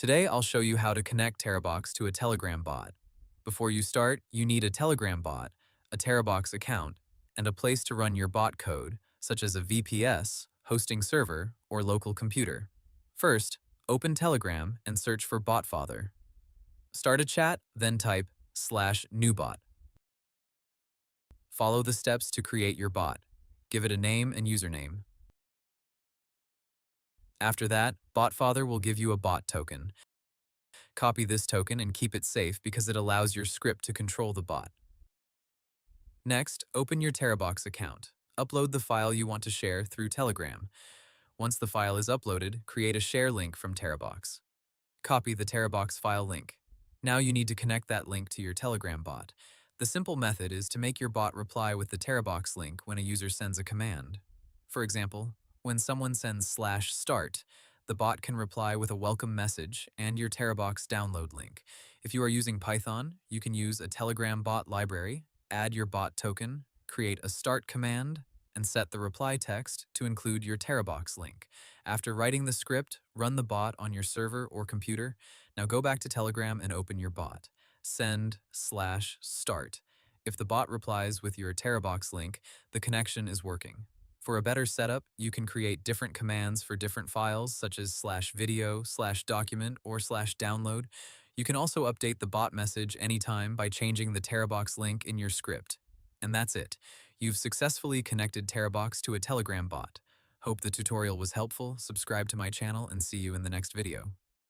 Today, I'll show you how to connect Terabox to a Telegram bot. Before you start, you need a Telegram bot, a Terabox account, and a place to run your bot code, such as a VPS, hosting server, or local computer. First, open Telegram and search for BotFather. Start a chat, then type /newbot. Follow the steps to create your bot. Give it a name and username. After that, BotFather will give you a bot token. Copy this token and keep it safe because it allows your script to control the bot. Next, open your Terabox account. Upload the file you want to share through Telegram. Once the file is uploaded, create a share link from Terabox. Copy the Terabox file link. Now you need to connect that link to your Telegram bot. The simple method is to make your bot reply with the Terabox link when a user sends a command. For example, when someone sends /start, the bot can reply with a welcome message and your Terabox download link. If you are using Python, you can use a Telegram bot library, add your bot token, create a start command, and set the reply text to include your Terabox link. After writing the script, run the bot on your server or computer. Now go back to Telegram and open your bot. Send /start. If the bot replies with your Terabox link, the connection is working. For a better setup, you can create different commands for different files, such as /video, /document, or /download. You can also update the bot message anytime by changing the Terabox link in your script. And that's it. You've successfully connected Terabox to a Telegram bot. Hope the tutorial was helpful, subscribe to my channel, and see you in the next video.